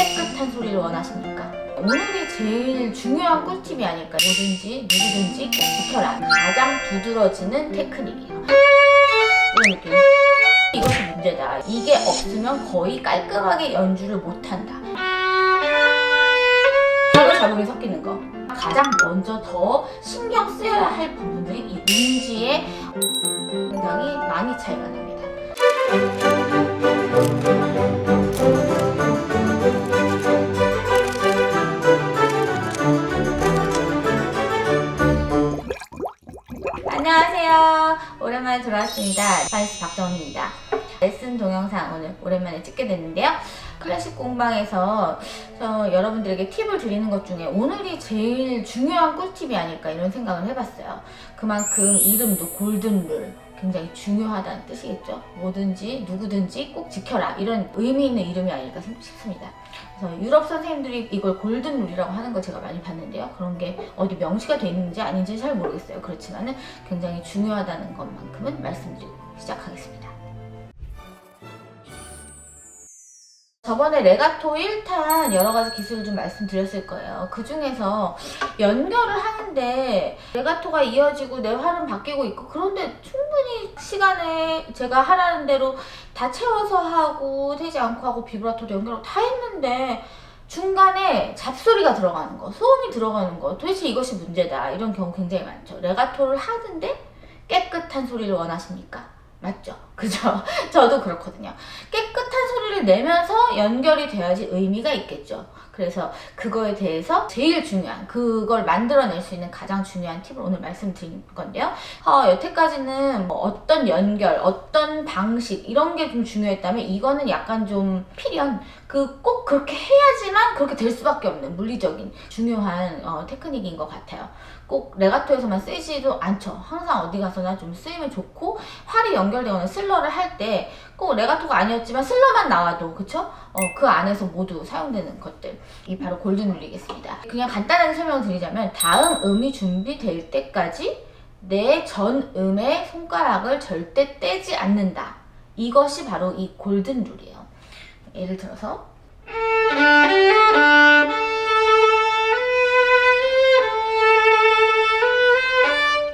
깨끗한 소리를 원하십니까? 오늘이 제일 중요한 꿀팁이 아닐까. 뭐든지 누구든지 꼭 지켜라. 가장 두드러지는 테크닉이에요. 이런 느낌. 이것이 문제다. 이게 없으면 거의 깔끔하게 연주를 못한다. 바로 잡음이 섞이는 거. 가장 먼저 더 신경 쓰여야 할 부분들이 이 운지에 굉장히 많이 차이가 납니다. 안녕하세요. 오랜만에 돌아왔습니다. 바이스 박정훈입니다. 레슨 동영상 오늘 오랜만에 찍게 됐는데요. 클래식 공방에서 여러분들에게 팁을 드리는 것 중에 오늘이 제일 중요한 꿀팁이 아닐까 이런 생각을 해봤어요. 그만큼 이름도 골든룰, 굉장히 중요하다는 뜻이겠죠. 뭐든지 누구든지 꼭 지켜라, 이런 의미 있는 이름이 아닐까 싶습니다. 그래서 유럽 선생님들이 이걸 골든룰이라고 하는 걸 제가 많이 봤는데요. 그런 게 어디 명시가 돼 있는지 아닌지 잘 모르겠어요. 그렇지만은 굉장히 중요하다는 것만큼은 말씀드리고 시작하겠습니다. 저번에 레가토 1탄 여러가지 기술을 좀 말씀드렸을 거예요. 그 중에서 연결을 하는데 레가토가 이어지고 내 활은 바뀌고 있고, 그런데 충분히 시간에 제가 하라는 대로 다 채워서 하고 되지 않고 하고 비브라토도 연결하고 다 했는데 중간에 잡소리가 들어가는 거, 소음이 들어가는 거, 도대체 이것이 문제다. 이런 경우 굉장히 많죠. 레가토를 하는데 깨끗한 소리를 원하십니까? 맞죠? 그죠? 저도 그렇거든요. 깨끗한 소리를 내면서 연결이 돼야지 의미가 있겠죠. 그래서 그거에 대해서 제일 중요한, 그걸 만들어낼 수 있는 가장 중요한 팁을 오늘 말씀드릴 건데요. 여태까지는 뭐 어떤 연결, 어떤 방식 이런 게 좀 중요했다면 이거는 약간 좀 필연, 꼭 그렇게 해야지만 그렇게 될 수밖에 없는 물리적인 중요한 테크닉인 것 같아요. 꼭 레가토에서만 쓰이지도 않죠. 항상 어디 가서나 좀 쓰이면 좋고, 활이 연결되거나 슬러를 할 때 꼭 레가토가 아니었지만 슬러만 나와도, 그쵸? 그 안에서 모두 사용되는 것들, 이 바로 골든룰이겠습니다. 그냥 간단하게 설명을 드리자면, 다음 음이 준비될 때까지 내 전 음의 손가락을 절대 떼지 않는다. 이것이 바로 이 골든룰이에요. 예를 들어서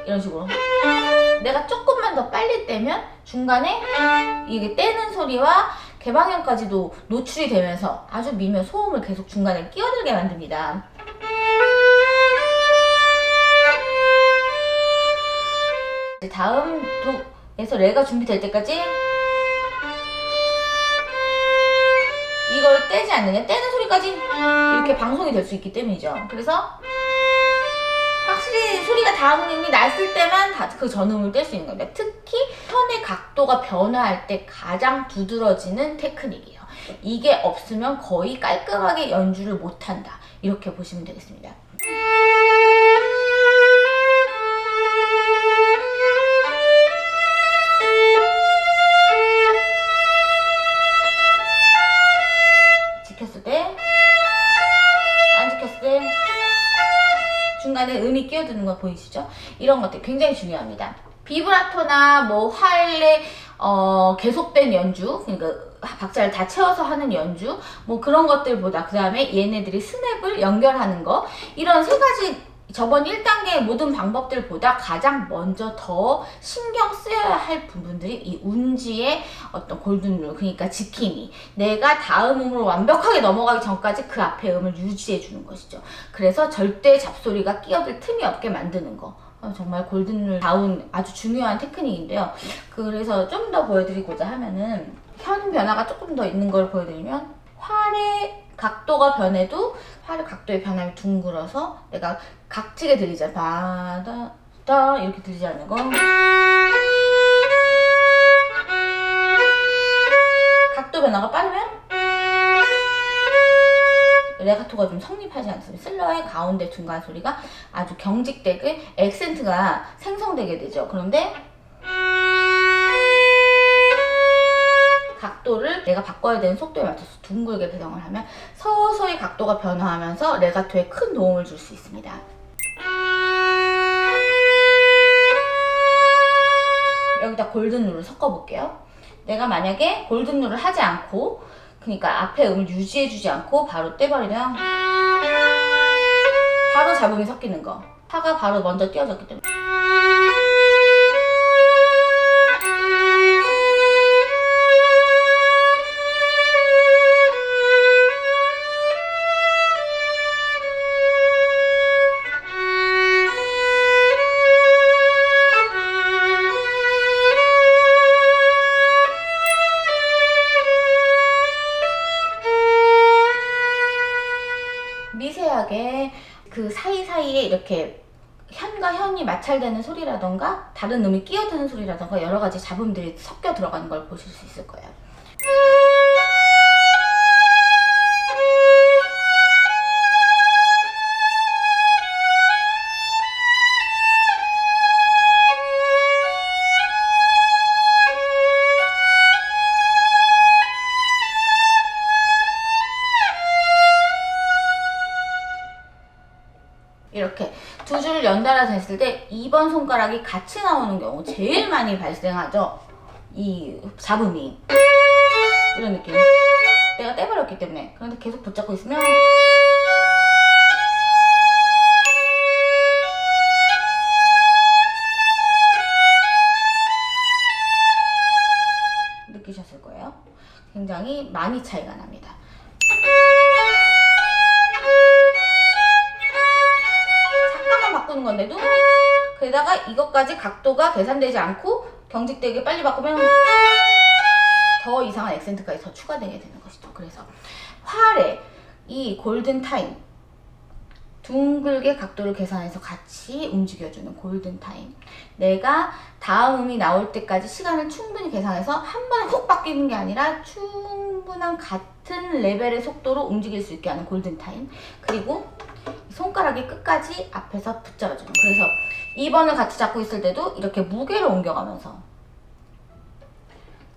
이런 식으로 내가 조금만 더 빨리 떼면 중간에 이게 떼는 소리와 개방형까지도 노출이 되면서 아주 미묘 소음을 계속 중간에 끼어들게 만듭니다. 다음 도에서 레가 준비될 때까지 이걸 떼지 않느냐, 떼는 소리까지 이렇게 방송이 될 수 있기 때문이죠. 그래서 확실히 소리가 다음 음이 났을 때만 그 전음을 뗄 수 있는 겁니다. 특히 편의 각도가 변화할 때 가장 두드러지는 테크닉이에요. 이게 없으면 거의 깔끔하게 연주를 못한다. 이렇게 보시면 되겠습니다. 지켰을 때, 안 지켰을 때 중간에 음이 끼어드는 거 보이시죠? 이런 것들 굉장히 중요합니다. 비브라토나 뭐 활의 계속된 연주, 그러니까 박자를 다 채워서 하는 연주, 뭐 그런 것들보다, 그 다음에 얘네들이 스냅을 연결하는 거, 이런 세 가지 저번 1단계의 모든 방법들보다 가장 먼저 더 신경 쓰여야 할 부분들이 이 운지의 어떤 골든룰, 그러니까 지킴이, 내가 다음 음으로 완벽하게 넘어가기 전까지 그 앞에 음을 유지해 주는 것이죠. 그래서 절대 잡소리가 끼어들 틈이 없게 만드는 거, 정말 골든룰 다운 아주 중요한 테크닉인데요. 그래서 좀 더 보여드리고자 하면은 현 변화가 조금 더 있는 걸 보여드리면, 활의 각도가 변해도 활의 각도의 변함이 둥글어서 내가 각지게 들리잖아. 바다다 이렇게 들리지 않는 거. 각도 변화가 빠르면 레가토가 좀 성립하지 않습니다. 슬러의 가운데 중간 소리가 아주 경직되게 액센트가 생성되게 되죠. 그런데 각도를 내가 바꿔야 되는 속도에 맞춰서 둥글게 배경을 하면 서서히 각도가 변화하면서 레가토에 큰 도움을 줄 수 있습니다. 여기다 골든룰을 섞어볼게요. 내가 만약에 골든룰을 하지 않고 그러니까 앞에 음을 유지해주지 않고 바로 떼버리면 바로 잡음이 섞이는 거. 파가 바로 먼저 띄워졌기 때문에. 미세하게 그 사이사이에 이렇게 현과 현이 마찰되는 소리라던가 다른 음이 끼어드는 소리라던가 여러 가지 잡음들이 섞여 들어가는 걸 보실 수 있을 거예요. 이렇게 두 줄을 연달아서 했을 때 2번 손가락이 같이 나오는 경우 제일 많이 발생하죠. 이 잡음이 이런 느낌. 내가 떼버렸기 때문에. 그런데 계속 붙잡고 있으면 느끼셨을 거예요. 굉장히 많이 차이가 납니다. 바꾸는 건데도 게다가 이것까지 각도가 계산되지 않고 경직되게 빨리 바꾸면 더 이상한 액센트까지 더 추가되게 되는 것이죠. 그래서 활의 이 골든타임, 둥글게 각도를 계산해서 같이 움직여주는 골든타임, 내가 다음 음이 나올 때까지 시간을 충분히 계산해서 한 번에 훅 바뀌는 게 아니라 충분한 같은 레벨의 속도로 움직일 수 있게 하는 골든타임, 그리고 손가락이 끝까지 앞에서 붙잡아주는. 그래서 2번을 같이 잡고 있을 때도 이렇게 무게를 옮겨가면서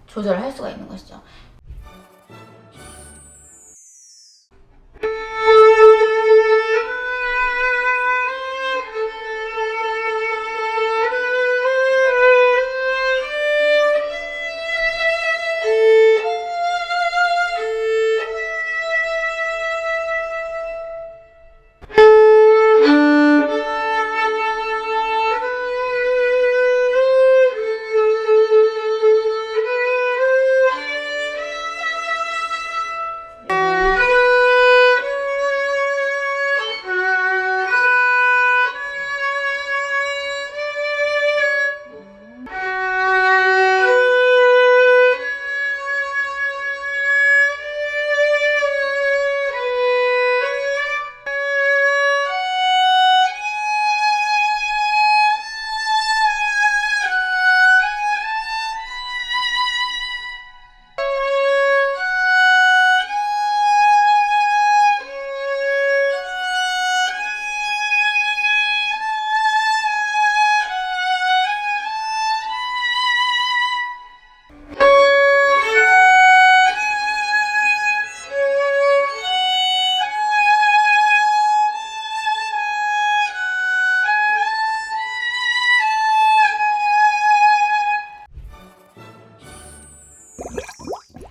조절을 할 수가 있는 것이죠.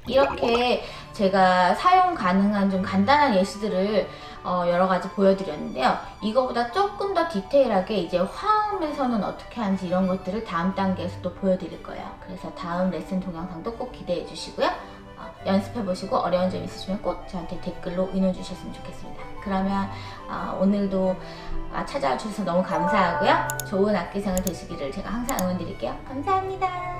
이렇게 제가 사용 가능한 좀 간단한 예시들을 여러 가지 보여드렸는데요. 이거보다 조금 더 디테일하게 이제 화음에서는 어떻게 하는지 이런 것들을 다음 단계에서 또 보여드릴 거예요. 그래서 다음 레슨 동영상도 꼭 기대해 주시고요. 연습해 보시고 어려운 점 있으시면 꼭 저한테 댓글로 의논 주셨으면 좋겠습니다. 그러면 오늘도 찾아와 주셔서 너무 감사하고요. 좋은 악기 생활 되시기를 제가 항상 응원 드릴게요. 감사합니다.